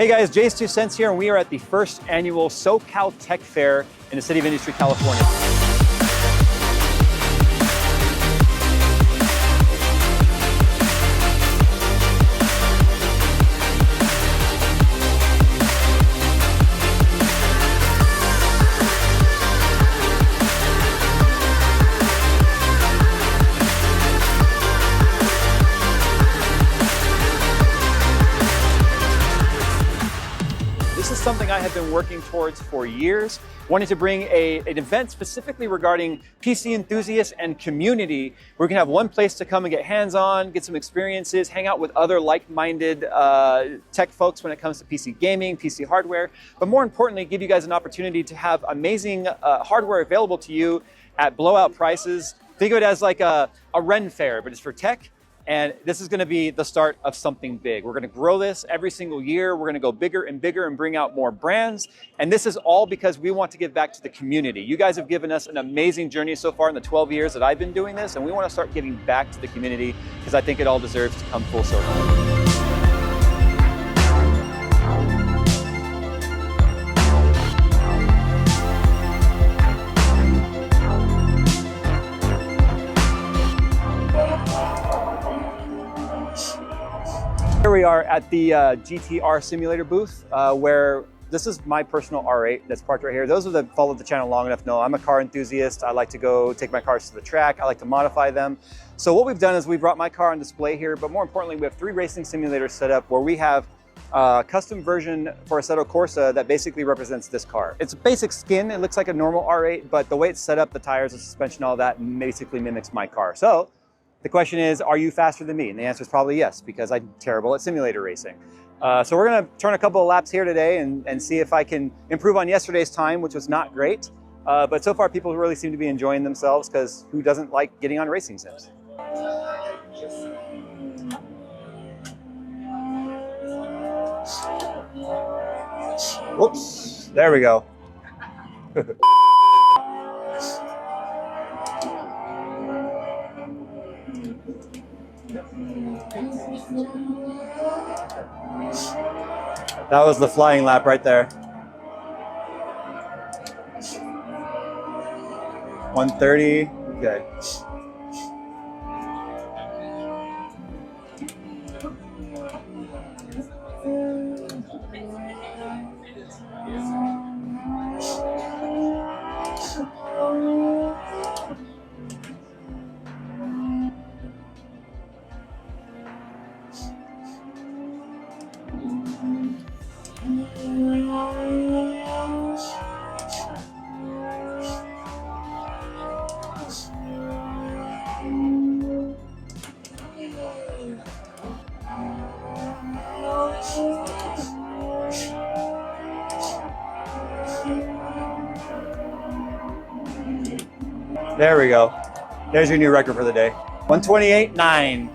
Hey guys, JayzTwoCents here, and we are at the first annual SoCalTech Fair in the City of Industry, California. This is something I have been working towards for years, wanting to bring an event specifically regarding PC enthusiasts and community, where we can have one place to come and get hands-on, get some experiences, hang out with other like-minded tech folks when it comes to PC gaming, PC hardware, but more importantly, give you guys an opportunity to have amazing hardware available to you at blowout prices. Think of it as like a Ren fair, but it's for tech. And this is going to be the start of something big. We're going to grow this every single year. We're going to go bigger and bigger and bring out more brands. And this is all because we want to give back to the community. You guys have given us an amazing journey so far in the 12 years that I've been doing this. And we want to start giving back to the community because I think it all deserves to come full circle. Here we are at the GTR Simulator booth, where this is my personal R8 that's parked right here. Those of that followed the channel long enough know I'm a car enthusiast. I like to go take my cars to the track. I like to modify them. So what we've done is we brought my car on display here, but more importantly, we have 3 racing simulators set up where we have a custom version for Assetto Corsa that basically represents this car. It's a basic skin. It looks like a normal R8, but the way it's set up, the tires, the suspension, all that basically mimics my car. So the question is, are you faster than me? And the answer is probably yes, because I'm terrible at simulator racing. So we're gonna turn a couple of laps here today and see if I can improve on yesterday's time, which was not great. But so far people really seem to be enjoying themselves, because who doesn't like getting on racing sims? Whoops, there we go. That was the flying lap right there. 130, okay. There we go. There's your new record for the day. 128.9.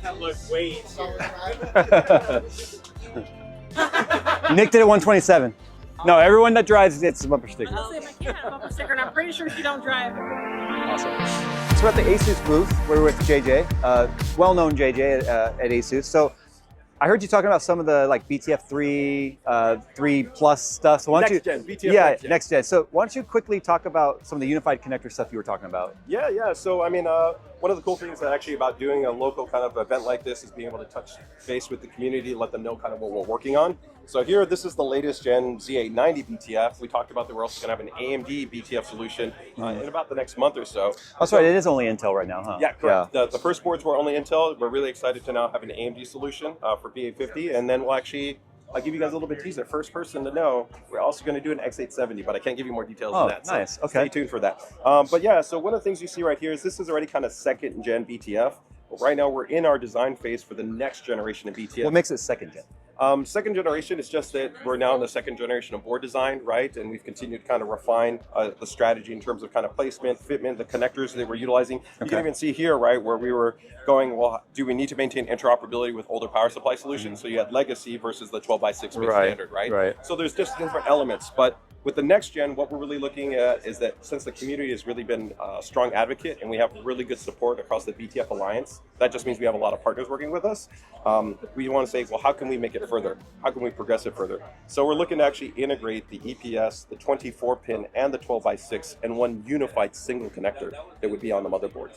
That looked way Nicked it at 127. No, everyone that drives gets a bumper sticker. I'll see if I can have a bumper sticker, and I'm pretty sure she don't drive. Awesome. So we're at the ASUS booth. We're with JJ, well-known JJ at ASUS. So I heard you talking about some of the like BTF 3, 3 plus stuff. So why don't BTF next gen. So why don't you quickly talk about some of the unified connector stuff you were talking about? Yeah. So I mean, one of the cool things that actually about doing a local kind of event like this is being able to touch base with the community, let them know kind of what we're working on. So here, this is the latest gen Z890 BTF. We talked about that we're also going to have an AMD BTF solution in about the next month or so. That's right, it is only Intel right now, huh? Yeah, correct. Yeah. The first boards were only Intel. We're really excited to now have an AMD solution for B850, and then we'll actually, I'll give you guys a little bit of teaser. First person to know, we're also going to do an X870, but I can't give you more details than that. Nice. So okay. Stay tuned for that. But yeah, so one of the things you see right here is this is already kind of second gen BTF. But right now we're in our design phase for the next generation of BTF. What makes it second gen? Second generation is just that we're now in the second generation of board design, right? And we've continued to kind of refine the strategy in terms of kind of placement, fitment, the connectors that we're utilizing. You can even see here, right, where we were going, well, do we need to maintain interoperability with older power supply solutions? So you had legacy versus the 12x6 base standard, right? So there's just different elements. But with the next gen, what we're really looking at is that since the community has really been a strong advocate and we have really good support across the BTF Alliance, that just means we have a lot of partners working with us. We want to say, well, how can we make it further? How can we progress it further? So we're looking to actually integrate the EPS, the 24-pin, and the 12x6 in one unified single connector that would be on the motherboard.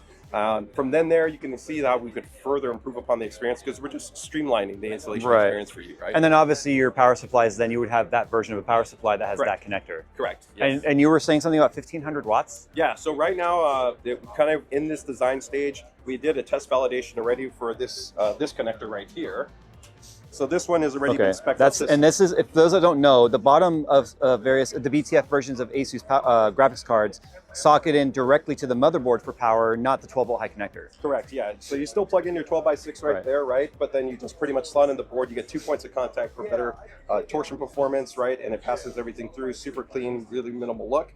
From then there, you can see how we could further improve upon the experience because we're just streamlining the installation experience for you, right? And then obviously your power supplies, then you would have that version of a power supply that has that connector. Correct. Yes. And you were saying something about 1500 watts? Yeah, so right now, kind of in this design stage, we did a test validation already for this this connector right here. So this one is already been spec'd up. And this is, if those that don't know, the bottom of the BTF versions of ASUS graphics cards socket in directly to the motherboard for power, not the 12-volt high connector. Correct, yeah. So you still plug in your 12x6 right there, right? But then you just pretty much slot in the board. You get 2 points of contact for better torsion performance, right? And it passes everything through, super clean, really minimal look.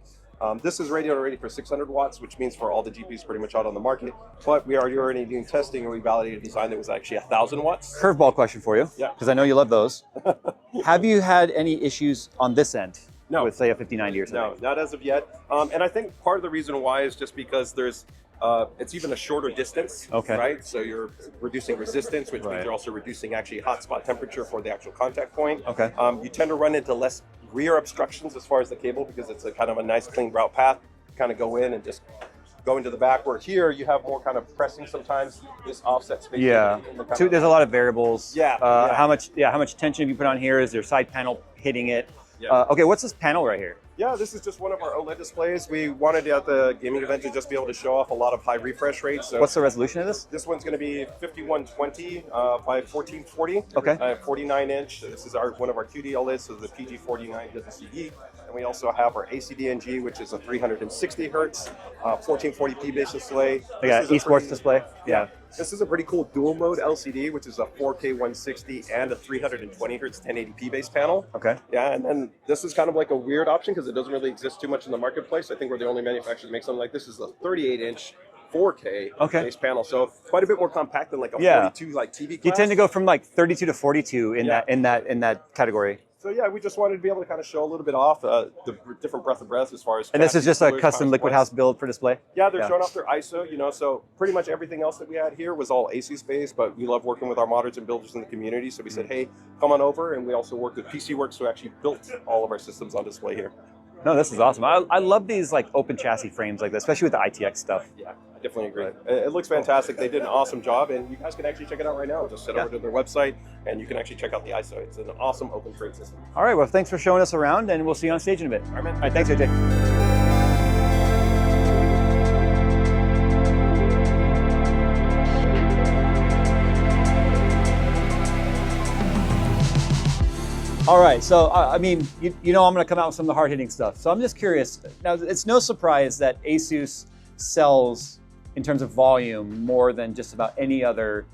This is rated already for 600 watts, which means for all the GPUs pretty much out on the market. But we are already doing testing and we validated a design that was actually 1,000 watts. Curveball question for you, because I know you love those. Have you had any issues on this end? No. With say a 5090 or something? No, not as of yet. And I think part of the reason why is just because there's it's even a shorter distance, right? So you're reducing resistance, which means you're also reducing actually hotspot temperature for the actual contact point. You tend to run into less rear obstructions as far as the cable because it's a kind of a nice clean route path. Kind of go in and just go into the back. Where here you have more kind of pressing sometimes. This offset space. There's a lot of variables. How much tension have you put on here? Is there side panel hitting it? Okay, what's this panel right here? Yeah, this is just one of our OLED displays. We wanted at the gaming event to just be able to show off a lot of high refresh rates. So what's the resolution of this? This one's going to be 5120 by 1440. 49-inch. This is one of our QD OLEDs, so the PG49 WCD. And we also have our ACDNG, which is a 360 hertz, 1440p base display. They got esports display. Yeah. This is a pretty cool dual mode LCD, which is a 4K 160 and a 320 hertz 1080p base panel. Yeah, and then this is kind of like a weird option because it doesn't really exist too much in the marketplace. I think we're the only manufacturer to make something like this. This is a 38-inch 4K base panel, so quite a bit more compact than like a 42 like TV class. You tend to go from like 32 to 42 in that category. So yeah, we just wanted to be able to kind of show a little bit off the different breadth of breath as far as. And this is just a custom liquid house build for display? Yeah, they're showing off their ISO, you know, so pretty much everything else that we had here was all ASUS based, but we love working with our modders and builders in the community. So we said, hey, come on over. And we also worked with PC Works, who actually built all of our systems on display here. No, this is awesome. I love these like open chassis frames like this, especially with the ITX stuff. Yeah, I definitely agree. It looks fantastic. They did an awesome job, and you guys can actually check it out right now. Just head over to their website, and you can actually check out the ISO. It's an awesome open frame system. All right, well, thanks for showing us around, and we'll see you on stage in a bit. All right, man. All right, thanks, AJ. All right, so I mean, you know I'm going to come out with some of the hard-hitting stuff. So I'm just curious. Now, it's no surprise that ASUS sells, in terms of volume, more than just about any other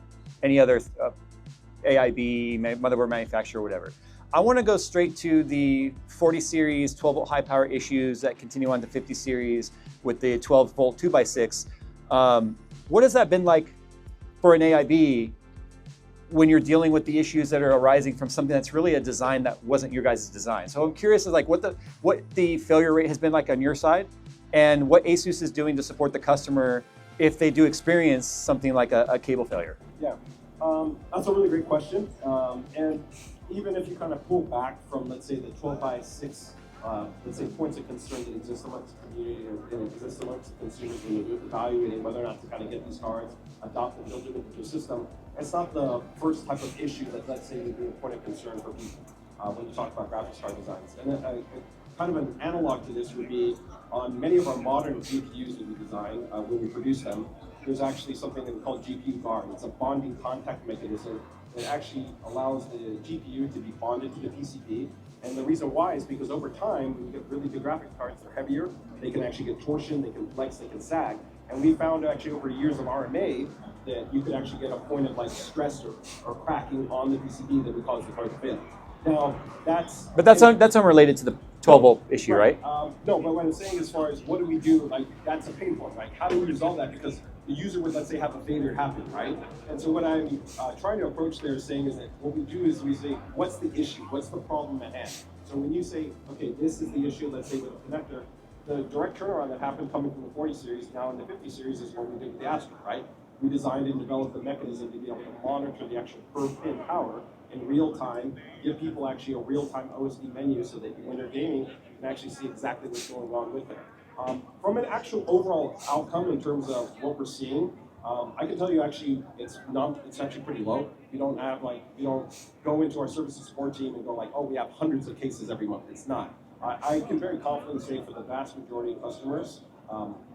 AIB, motherboard manufacturer, or whatever. I want to go straight to the 40 series 12-volt high-power issues that continue on to 50 series with the 12-volt 2x6. What has that been like for an AIB when you're dealing with the issues that are arising from something that's really a design that wasn't your guys' design? So I'm curious as like what the failure rate has been like on your side, and what ASUS is doing to support the customer if they do experience something like a cable failure. Yeah, that's a really great question. And even if you kind of pull back from, let's say, the 12x6, let's say, points of concern that exist amongst the community and exist amongst the consumers when you're evaluating whether or not to kind of get these cards, adopt and build them into your system, it's not the first type of issue that, let's say, would be a point of concern for people when you talk about graphics card designs. And kind of an analog to this would be on many of our modern GPUs that we design, when we produce them, there's actually something that we call GPU guard. It's a bonding contact mechanism that actually allows the GPU to be bonded to the PCB. And the reason why is because over time, when you get really good graphics cards, they're heavier, they can actually get torsion, they can flex, they can sag. And we found actually over years of RMA that you could actually get a point of like stress or cracking on the PCB that would cause the car to fail. Now, But that's unrelated to the 12-volt issue, right? No, but what I'm saying as far as what do we do, like that's a pain point, right? How do we resolve that? Because the user would, let's say, have a failure happen, right? And so what I'm trying to approach there saying is that what we do is we say, what's the issue? What's the problem at hand? So when you say, okay, this is the issue, let's say with a connector, the direct turnaround that happened coming from the 40 series, now in the 50 series is what we did with the Astra, right? We designed and developed the mechanism to be able to monitor the actual per pin power in real time, give people actually a real-time OSD menu so that when they're gaming, you can actually see exactly what's going on with it. From an actual overall outcome in terms of what we're seeing, I can tell you actually it's actually pretty low. We don't go into our service and support team and go like, oh, we have hundreds of cases every month. It's not. I can very confidently say for the vast majority of customers,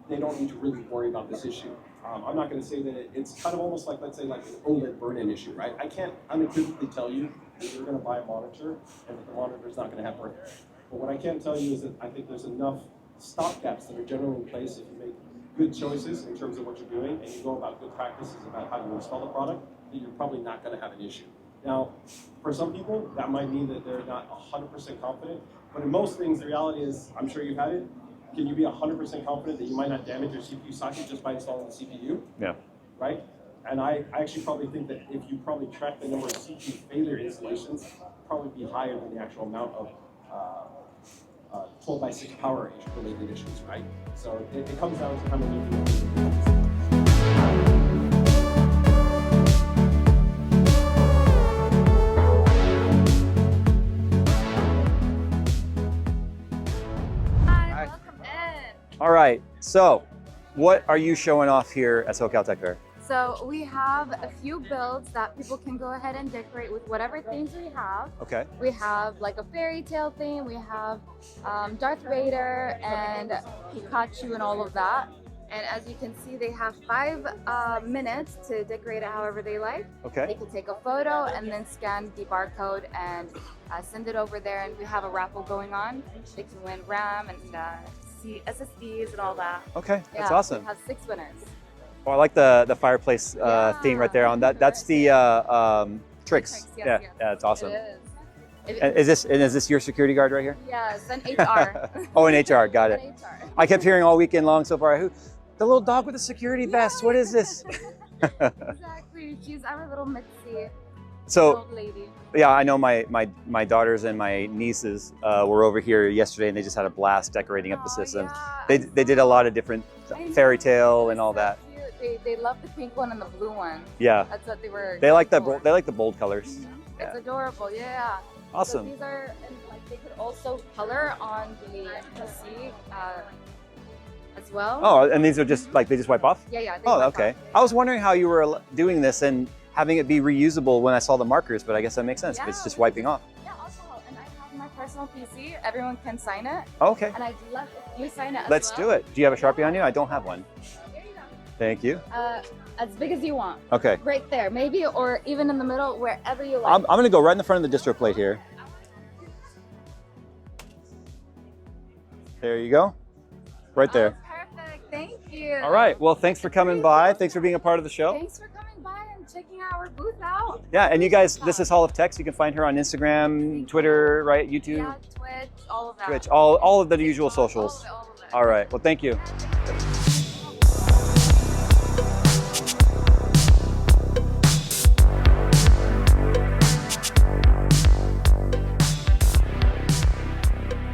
they don't need to really worry about this issue. I'm not going to say that it's kind of almost like, let's say, like an OLED burn-in issue, right? I can't unequivocally tell you that you're going to buy a monitor and that the monitor is not going to have burn-in. But what I can tell you is that I think there's enough stopgaps that are generally in place if you make good choices in terms of what you're doing and you go about good practices about how you install the product, that you're probably not going to have an issue. Now, for some people, that might mean that they're not 100% confident, but in most things, the reality is, I'm sure you've had it, can you be 100% confident that you might not damage your CPU socket just by installing the CPU? Yeah. Right? And I actually probably think that if you probably track the number of CPU failure installations, probably be higher than the actual amount of 12x6 power related issues, right? So it comes down to how many you do. All right, so what are you showing off here at SoCalTech Fair? So we have a few builds that people can go ahead and decorate with whatever themes we have. Okay. We have like a fairy tale theme, we have Darth Vader and Pikachu and all of that. And as you can see, they have 5 minutes to decorate it however they like. Okay. They can take a photo and then scan the barcode and send it over there, and we have a raffle going on. They can win RAM and SSDs and all that. Okay, that's Yeah, awesome. We have 6 winners. Oh, I like the fireplace theme right there on that. That's the tricks. Yes, Yeah, it's awesome. It is. And is this your security guard right here? Yes, and HR. Oh, and HR, got it. And HR. I kept hearing all weekend long so far, the little dog with the security vest, what is this? Exactly, she's our little Mitzi. So, Old lady. yeah, I know my daughters and my nieces were over here yesterday and they just had a blast decorating up the system. Yeah, They did a lot of different fairy tale and all that. Cute. They love the pink one and the blue one. Yeah. That's what they were. They like going for. they like the bold colors. Yeah. It's adorable, yeah. Awesome. So these are, and like they could also color on the PC as well. Oh, and these are just like they just wipe off? Yeah, yeah. Oh, okay. I was wondering how you were doing this and having it be reusable when I saw the markers, but I guess that makes sense. Yeah, It's just wiping off. Yeah, also, and I have my personal PC. Everyone can sign it. Oh, okay. And I'd love if you sign it as Let's well. do it. Do you have a Sharpie on you? I don't have one. Here you go. Thank you. As big as you want. Okay. Right there, maybe, or even in the middle, wherever you like. I'm going to go right in the front of the distro plate here. There you go. Right there. Oh, perfect. Thank you. All right. Well, thanks for coming by. Thanks for being a part of the show. Thanks for coming by and checking our booth out. Yeah, and you guys, this is Hall of Text. You can find her on Instagram, Twitter, right? YouTube, Yeah, Twitch, all of that. Twitch, all of the usual socials. All of it. All right. Well, thank you.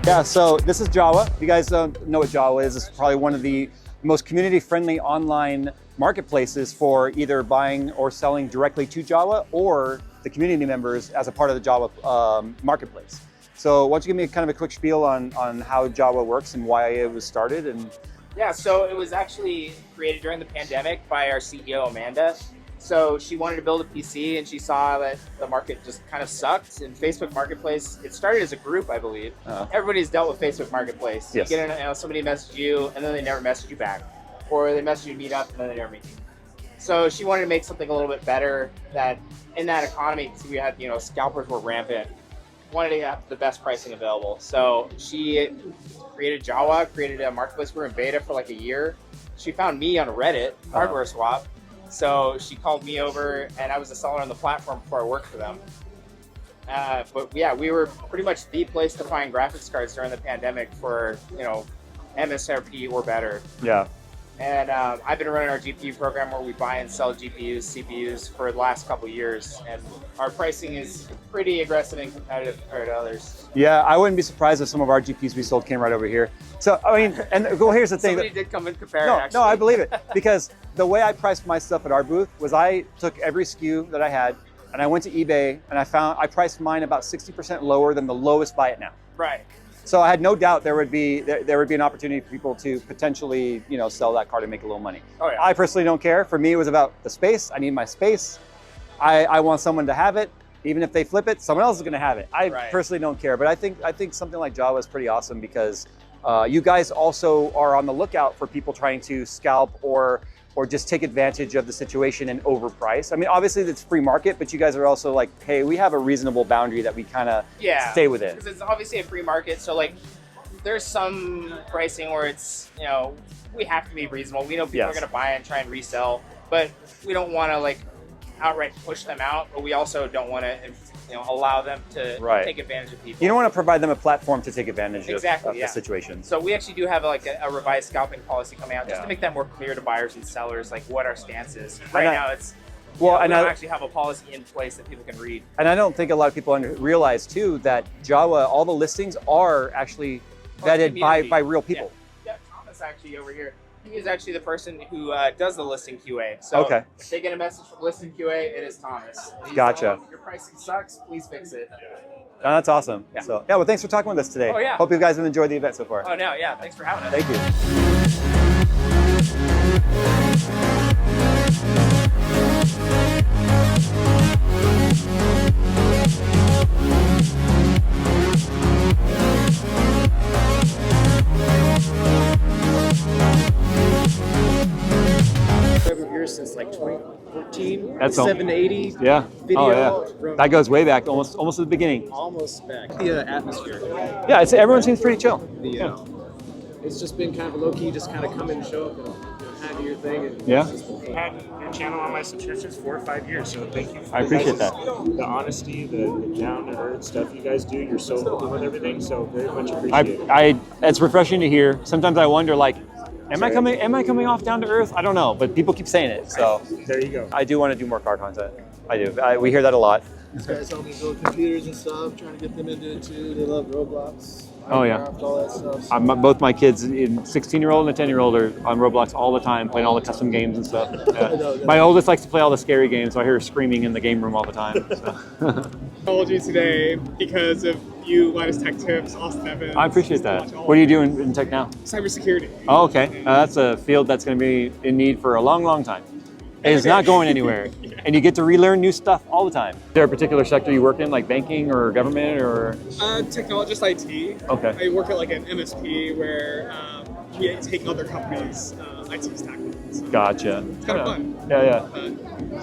Yeah, so this is Jawa. If you guys don't know what Jawa is, it's probably one of the most community-friendly online marketplaces for either buying or selling directly to Jawa or the community members as a part of the Jawa marketplace. So why don't you give me kind of a quick spiel on how Jawa works and why it was started? And yeah, so it was actually created during the pandemic by our CEO, Amanda. So she wanted to build a PC and she saw that the market just kind of sucked. And Facebook Marketplace, it started as a group, I believe. Everybody's dealt with Facebook Marketplace. Yes. You get in, somebody messaged you and then they never message you back. Or they message you to meet up and then they never meet you. So she wanted to make something a little bit better that in that economy, because we had, scalpers were rampant, wanted to have the best pricing available. So she created Jawa, created a marketplace. We were in beta for like a year. She found me on Reddit, Hardware Swap. So she called me over, and I was a seller on the platform before I worked for them. But yeah, we were pretty much the place to find graphics cards during the pandemic for, you know, MSRP or better. Yeah. And I've been running our GPU program where we buy and sell GPUs, CPUs for the last couple of years, and our pricing is pretty aggressive and competitive compared to others. Yeah, I wouldn't be surprised if some of our GPUs we sold came right over here. So, I mean, and well, here's the thing. Somebody did come and compare No, it, actually. no, I believe it. Because the way I priced my stuff at our booth was I took every SKU that I had and I went to eBay and I priced mine about 60% lower than the lowest buy it now. Right. So I had no doubt there would be an opportunity for people to potentially, you know, sell that card and make a little money. Oh, yeah. I personally don't care. For me, it was about the space. I need my space. I want someone to have it. Even if they flip it, someone else is going to have it. I personally don't care. But I think something like Jawa is pretty awesome because you guys also are on the lookout for people trying to scalp or just take advantage of the situation and overprice. I mean, obviously it's free market, but you guys are also like, hey, we have a reasonable boundary that we kind of stay within. Because it's obviously a free market, so like there's some pricing where it's, you know, we have to be reasonable. We know people are going to buy and try and resell, but we don't want to like outright push them out, but we also don't want to, you know, allow them to take advantage of people. You don't want to provide them a platform to take advantage of the situation. So we actually do have like a revised scalping policy coming out just to make that more clear to buyers and sellers, like what our stance is. Right now it's, we don't actually have a policy in place that people can read. And I don't think a lot of people realize too that Jawa, all the listings are actually vetted by real people. Yeah, Thomas actually over here. He is actually the person who does the listing QA. So if they get a message from listing QA, it is Thomas. Gotcha. Your pricing sucks. Please fix it. Oh, that's awesome. Yeah. So well, thanks for talking with us today. Oh, yeah. Hope you guys have enjoyed the event so far. Oh no, yeah. Thanks for having us. Thank you. Since like 2014, That's 780 yeah. video. From that goes way back, almost to the beginning. Almost back. The atmosphere. Yeah, everyone seems pretty chill. It's just been kind of low key, just kind of come and show up and have your thing. And Yeah. I've had your channel on my subscriptions 4 or 5 years, so thank you for I appreciate that. The honesty, the down to earth stuff you guys do. You're so open with everything, so very much appreciated. It's refreshing to hear. Sometimes I wonder, like, am I coming off down to earth? I don't know, but people keep saying it. So there you go. I do want to do more car content. I do. We hear that a lot. These guys help me build computers and stuff, trying to get them into it too. They love Roblox. Oh yeah. All that stuff. So. Both my kids, 16-year-old and a 10-year-old, are on Roblox all the time, playing all the custom games and stuff. My oldest likes to play all the scary games, so I hear her screaming in the game room all the time. So. I called you today because of you, Linus Tech Tips, Austin Evans. I appreciate that. What are you doing in tech now? Cybersecurity. Oh, okay. That's a field that's going to be in need for a long, long time. It's not going anywhere. And you get to relearn new stuff all the time. Is there a particular sector you work in, like banking or government or? Technologist IT. Okay. I work at like an MSP where we take other companies' IT stack. So Gotcha. it's kind of fun. Yeah.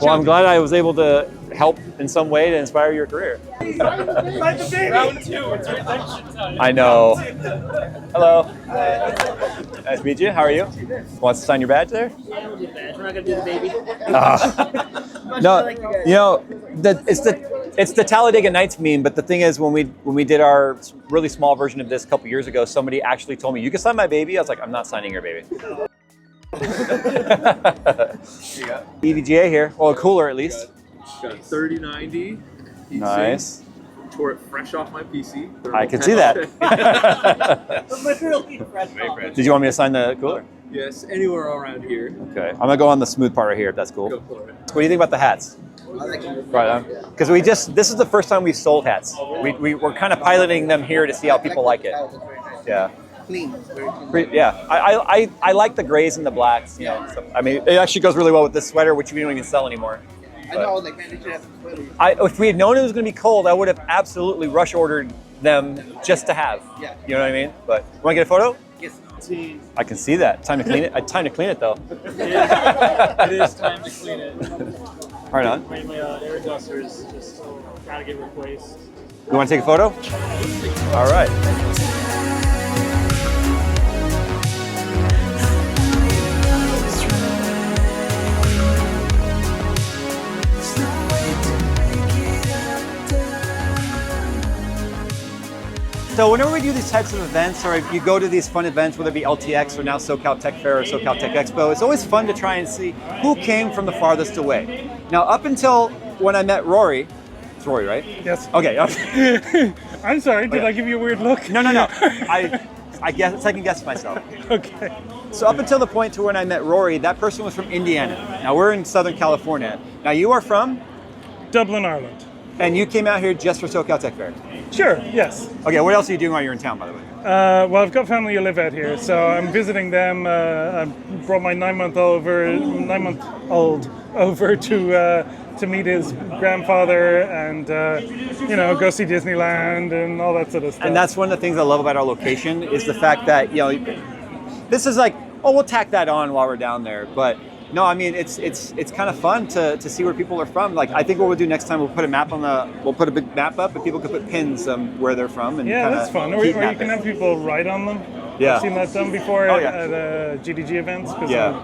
Well, I'm glad I was able to help in some way to inspire your career. Round 2, it's redemption time. I know. Hello. Nice to meet you. How are you? Want to sign your badge there? Yeah, we'll do that. We're not gonna do the baby. No, you know, it's the Talladega Nights meme. But the thing is, when we did our really small version of this a couple years ago, somebody actually told me, "You can sign my baby." I was like, "I'm not signing your baby." EVGA here. Well, cooler at least. Got 3090. Nice. Tore it fresh off my PC. I can see that. Literally fresh off. Did you want me to sign the cooler? Yes, anywhere around here. Okay. I'm gonna go on the smooth part right here if that's cool. Go for it. What do you think about the hats? Right on. Because this is the first time we've sold hats. We're kind of piloting them here to see how people like it. Yeah. Clean. Yeah. I like the grays and the blacks. You know. So, I mean, it actually goes really well with this sweater, which we don't even sell anymore. I know, like, man, they should have some sweaters. If we had known it was going to be cold, I would have absolutely rush ordered them just to have. Yeah. You know what I mean? But you want to get a photo? Yes. I can see that. Time to clean it. Time to clean it though. It is time to clean it. Right on. My air dusters just gotta get replaced. You want to take a photo? All right. So whenever we do these types of events, or if you go to these fun events, whether it be LTX or now SoCalTech Fair or SoCalTech Expo, it's always fun to try and see who came from the farthest away. Now, up until when I met Rory, it's Rory, right? Yes. Okay. I'm sorry, did I give you a weird look? No. I guess second guessed myself. Okay. So up until the point to when I met Rory, that person was from Indiana. Now we're in Southern California. Now you are from? Dublin, Ireland. And you came out here just for SoCalTech Fair? Sure, yes. Okay, what else are you doing while you're in town, by the way? Well, I've got family who live out here, so I'm visiting them. I brought my 9-month-old over to meet his grandfather and go see Disneyland and all that sort of stuff. And that's one of the things I love about our location is the fact that this is like, oh, we'll tack that on while we're down there, but no, I mean it's kind of fun to see where people are from. Like I think what we'll do next time, we'll put a big map up, and people can put pins where they're from. And yeah, that's fun. Or you can have people write on them. Yeah, I've seen that done before at GDG events. Yeah.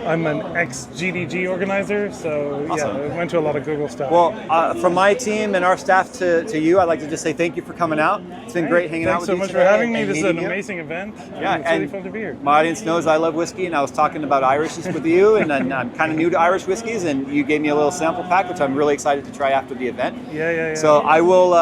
I'm an ex-GDG organizer, so awesome. Yeah, I went to a lot of Google stuff. Well, from my team and our staff to you, I'd like to just say thank you for coming out. It's been great hanging out with you. Thanks so much for having me. This is an amazing event. Yeah, it's really fun to be here. My audience knows I love whiskey, and I was talking about Irishes with you, and I'm kind of new to Irish whiskeys, and you gave me a little sample pack, which I'm really excited to try after the event. Yeah. So I will.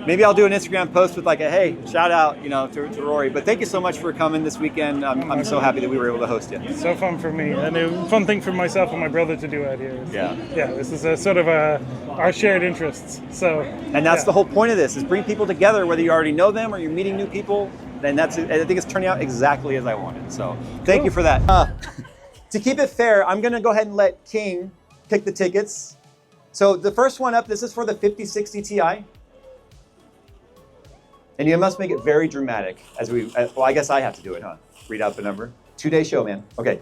Maybe I'll do an Instagram post with like a hey, shout out, to Rory. But thank you so much for coming this weekend. I'm so happy that we were able to host you. So fun for me, and a fun thing for myself and my brother to do out here. Yeah. This is a sort of our shared interests. So. And that's the whole point of this: is bring people together, whether you already know them or you're meeting new people. And I think it's turning out exactly as I wanted. So thank you for that. To keep it fair, I'm going to go ahead and let King pick the tickets. So the first one up, this is for the 5060 Ti. And you must make it very dramatic well, I guess I have to do it, huh? Read out the number. 2-day show, man. Okay.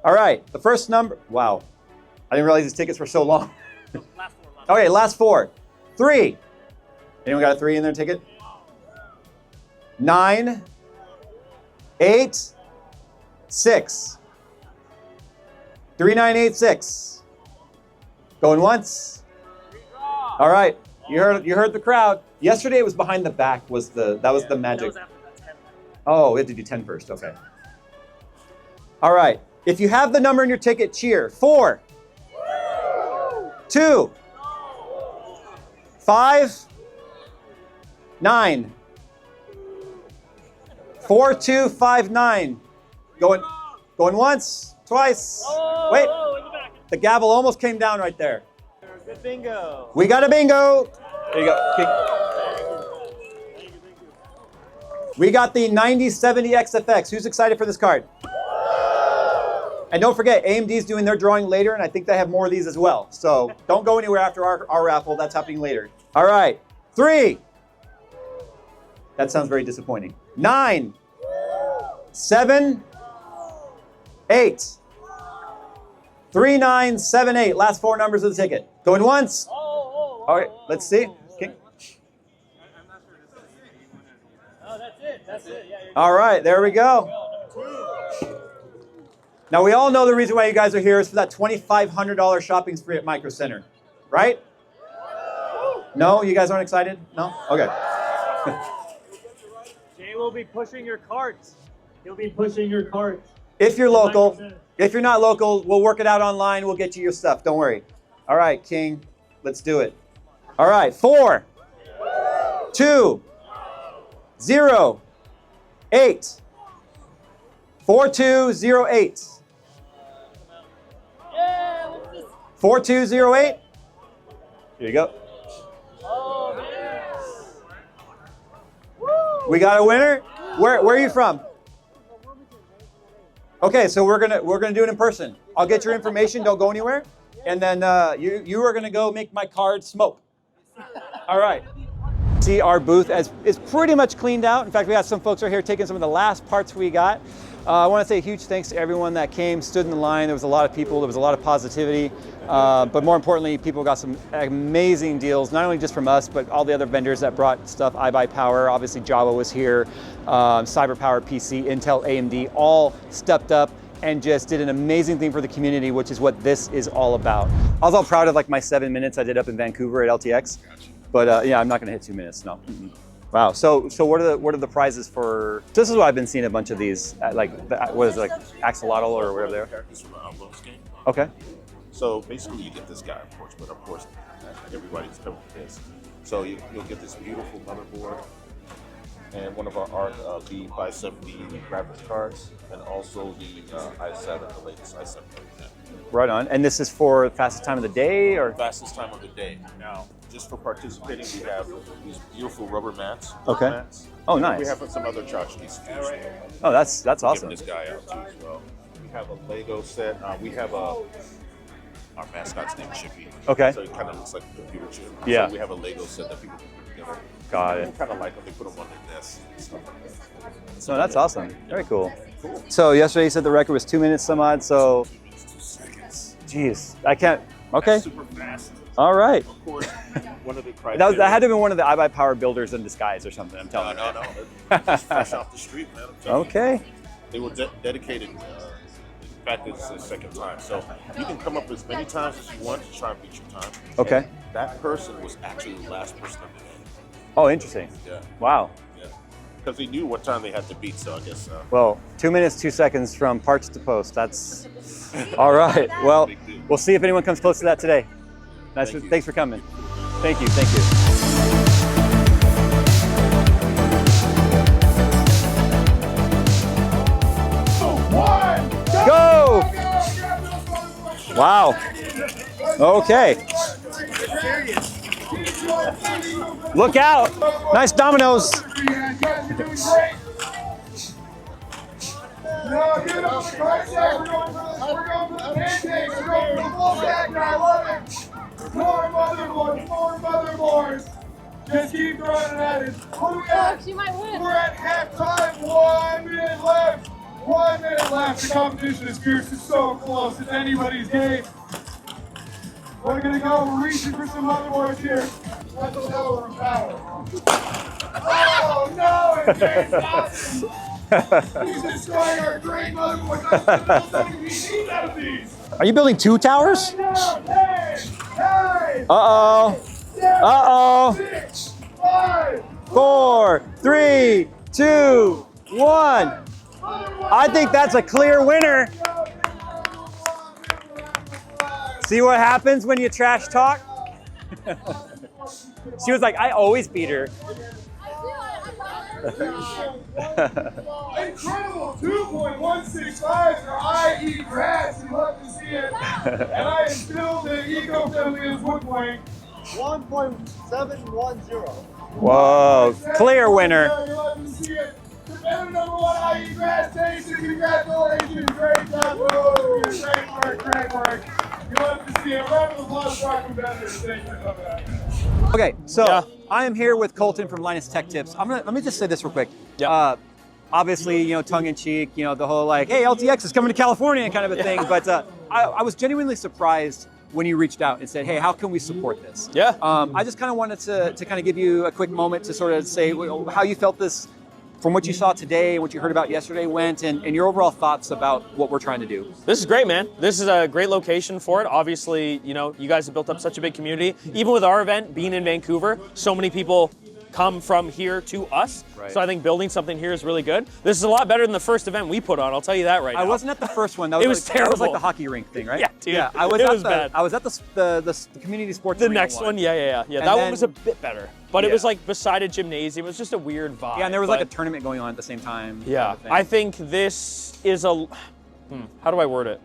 All right, the first number, wow. I didn't realize these tickets were so long. Okay, last four. 3. Anyone got a 3 in their ticket? 9, 8, 6. 3986. Going once. All right. You heard the crowd. Yesterday it was behind the back that was the magic. That was after that 10. Oh, we had to do 10 first. Okay. All right. If you have the number in your ticket, cheer. 4, 2, 5, 9. 4259. Going once, twice. Wait. The gavel almost came down right there. Good bingo. We got a bingo. There you go. We got the 9070 XFX. Who's excited for this card? And don't forget, AMD's doing their drawing later, and I think they have more of these as well. So don't go anywhere after our raffle. That's happening later. All right. 3. That sounds very disappointing. 9, 7, 8. 3978. Last 4 numbers of the ticket. Going once. All right, let's see. Okay. Oh, that's it. Yeah, all right, there we go. Now, we all know the reason why you guys are here is for that $2,500 shopping spree at Micro Center, right? No? You guys aren't excited? No? Okay. Jay will be pushing your carts. He'll be pushing your carts. If you're local. If you're not local, we'll work it out online. We'll get you your stuff. Don't worry. All right, King. Let's do it. All right. 4, 2, 0, 8. 4208. 4208. Here you go. We got a winner. Where are you from? Okay, so we're gonna do it in person. I'll get your information. Don't go anywhere, and then you are gonna go make my card smoke. All right. See, our booth is pretty much cleaned out. In fact, we got some folks right here taking some of the last parts we got. I want to say a huge thanks to everyone that came, stood in the line. There was a lot of people. There was a lot of positivity. But more importantly, people got some amazing deals, not only just from us, but all the other vendors that brought stuff. iBuyPower, obviously Jawa was here, CyberPower PC, Intel, AMD, all stepped up and just did an amazing thing for the community, which is what this is all about. I was all proud of like my 7 minutes I did up in Vancouver at LTX. But yeah, I'm not going to hit 2 minutes. No. Wow. So what are the prizes for? This is what I've been seeing a bunch of these like what is it, like axolotl or whatever they're. Characters from the Outlaws game. Okay. So basically, you get this guy, of course, but of course, everybody's coming with this. So you'll get this beautiful motherboard and one of our B570 graphics cards, and also the i7, the latest i7 that we have. Right on. And this is for fastest time of the day, or Fastest time of the day. Now, just for participating, we have these beautiful rubber mats. Okay. Mats. Oh, And nice. We have some other tchotchkes. Oh, that's awesome. Giving this guy out too as well. We have a Lego set. We have our mascot's name is Chippy. Okay. So it kind of looks like a computer chip. Yeah. So we have a Lego set that people can put together. Got it. Kind of like when they put them on their desk and stuff like that. So that's awesome. Very cool. So yesterday you said the record was 2 minutes some odd. So 2 minutes, 2 seconds. Geez, I can't. Okay. That's super fast. All right. Of course, one of the criteria. That had to have been one of the iBuyPower builders in disguise or something. I'm telling you. No. Just fresh off the street, man. I'm telling you. Okay. They were dedicated. In fact, it's the second time. So you can come up as many times as you want to try and beat your time. Okay. And that person was actually the last person of the day. Oh, interesting. Yeah. Wow. Yeah. Because they knew what time they had to beat, so I guess. Well, 2 minutes, 2 seconds from parts to post. That's all right. Well, we'll see if anyone comes close to that today. Thanks for coming. Thank you. Thank you. Go! Wow. Okay. Look out. Nice Dominoes. No, give it up for Christ's sake. We're going for the pancakes. We're going for the full stack now. I love it. More motherboards, more motherboards. Just keep throwing it at it. What do we got? She might win. We're at halftime. 1 minute left. 1 minute left. The competition is fierce. It's so close. It's anybody's game. We're going to go. We're reaching for some motherboards here. That's a power of power. Oh, no. It's JayzTwoCents. He's destroying our great motherboards. We need out of these. Are you building 2 towers? Hey! Uh-oh. Uh-oh. 6, 5, 4, 3, 2, 1. I think that's a clear winner. See what happens when you trash talk? She was like, I always beat her. Incredible 2.165 for IE grass. You love to see it. And I am still the eco-friendliest wood plank. 1.710. Whoa, clear winner. You love to see it. Defender #1 IE grass station. Congratulations. Great job. Whoa, great work. You love to see it. Round of applause for our competitors. Thank you for coming out. Okay, so I am here with Colton from Linus Tech Tips. Let me just say this real quick. Obviously, you know, tongue in cheek, you know, the whole like, hey, LTX is coming to California kind of a thing. But I was genuinely surprised when you reached out and said, hey, how can we support this? Yeah. I just kind of wanted to kind of give you a quick moment to sort of say how you felt this from what you saw today, what you heard about yesterday went, and your overall thoughts about what we're trying to do. This is great, man. This is a great location for it. Obviously, you know, you guys have built up such a big community. Even with our event being in Vancouver, so many people come from here to us. Right. So I think building something here is really good. This is a lot better than the first event we put on, I'll tell you that right now. I wasn't at the first one. That It was like, That was like terrible. the hockey rink thing, right? Yeah, dude. Yeah, I was at the community sports The arena next one, yeah. And That one then- was a bit better. But it was like beside a gymnasium. It was just a weird vibe. Yeah, and there was like a but- tournament going on at the same time. Yeah, kind of thing. I think this is a. How do I word it?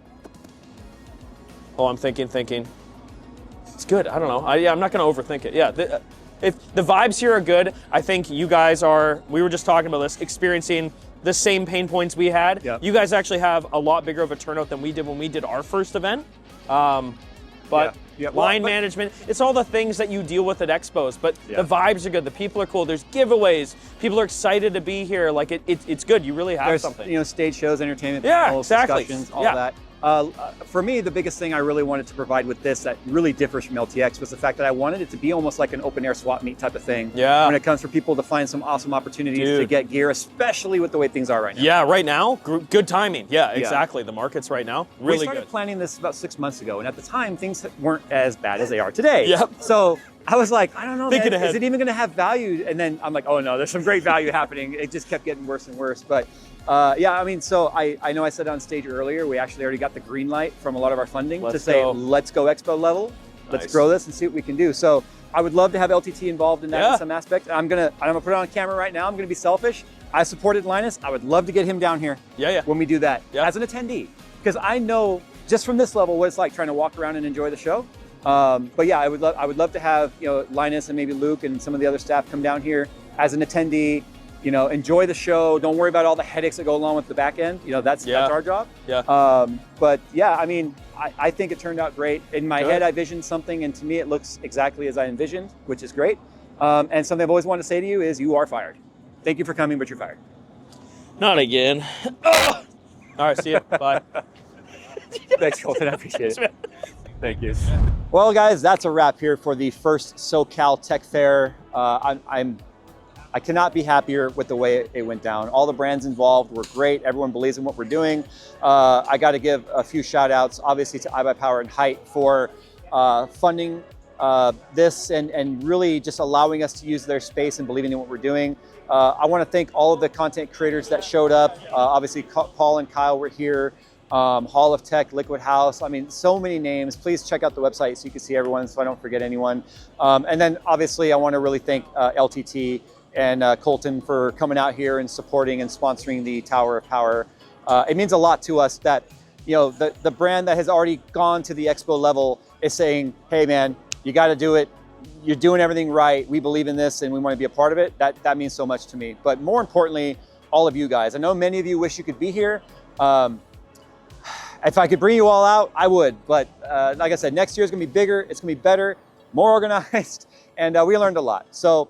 Oh, I'm thinking. It's good. I don't know. I'm not going to overthink it. Yeah, if the vibes here are good, I think you guys are. We were just talking about this, experiencing the same pain points we had. Yep. You guys actually have a lot bigger of a turnout than we did when we did our first event. But line management, it's all the things that you deal with at expos, but the vibes are good, the people are cool, there's giveaways, people are excited to be here, like it's good, you really have There's something. you know, stage shows, entertainment, Yeah, panels, exactly. discussions, all Yeah. that. For me, the biggest thing I really wanted to provide with this that really differs from LTX was the fact that I wanted it to be almost like an open air swap meet type of thing. Yeah. When it comes for people to find some awesome opportunities to Dude. get gear, especially with the way things are right now. Yeah, right now, good timing. Yeah, exactly. The markets right now, We really started good. planning this about 6 months ago, and at the time, things weren't as bad as they are today. Yep. So I was like, I don't know, Thinking man, ahead. is it even going to have value? And then I'm like, oh no, there's some great value happening. It just kept getting worse and worse. But yeah, I mean, so I know I said on stage earlier, we actually already got the green light from a lot of our funding to say, let's go expo level. Let's Nice. grow this and see what we can do. So I would love to have LTT involved in that Yeah. in some aspect. I'm gonna put it on camera right now. I'm gonna be selfish. I supported Linus. I would love to get him down here. Yeah. When we do that as an attendee, because I know just from this level what it's like trying to walk around and enjoy the show. But yeah, I would love to have Linus and maybe Luke and some of the other staff come down here as an attendee. Enjoy the show. Don't worry about all the headaches that go along with the back end. That's our job. Yeah. But yeah, I mean, I think it turned out great. In my Good. head, I visioned something, and to me, it looks exactly as I envisioned, which is great. And something I've always wanted to say to you is, you are fired. Thank you for coming, but you're fired. Not again. All right, see you. Bye. Thanks, Colton. I appreciate it. Thank you. Well, guys, that's a wrap here for the first SoCalTech Fair. I cannot be happier with the way it went down. All the brands involved were great. Everyone believes in what we're doing. I got to give a few shout outs, obviously to iBuyPower and Hyte for funding this and really just allowing us to use their space and believing in what we're doing. I want to thank all of the content creators that showed up. Obviously, Paul and Kyle were here. Hall of Tech, Liquid House. I mean, so many names. Please check out the website so you can see everyone, so I don't forget anyone. And then obviously I want to really thank LTT and Colton for coming out here and supporting and sponsoring the Tower of Power. It means a lot to us that, the brand that has already gone to the expo level is saying, hey man, you got to do it. You're doing everything right. We believe in this and we want to be a part of it. That means so much to me. But more importantly, all of you guys. I know many of you wish you could be here. If I could bring you all out, I would. But like I said, next year is going to be bigger. It's going to be better, more organized, and we learned a lot. So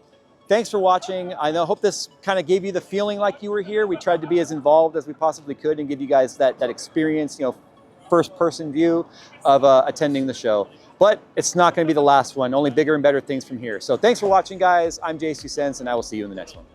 thanks for watching. I hope this kind of gave you the feeling like you were here. We tried to be as involved as we possibly could and give you guys that experience, first-person view of attending the show. But it's not going to be the last one. Only bigger and better things from here. So thanks for watching, guys. I'm JayzTwoCents, and I will see you in the next one.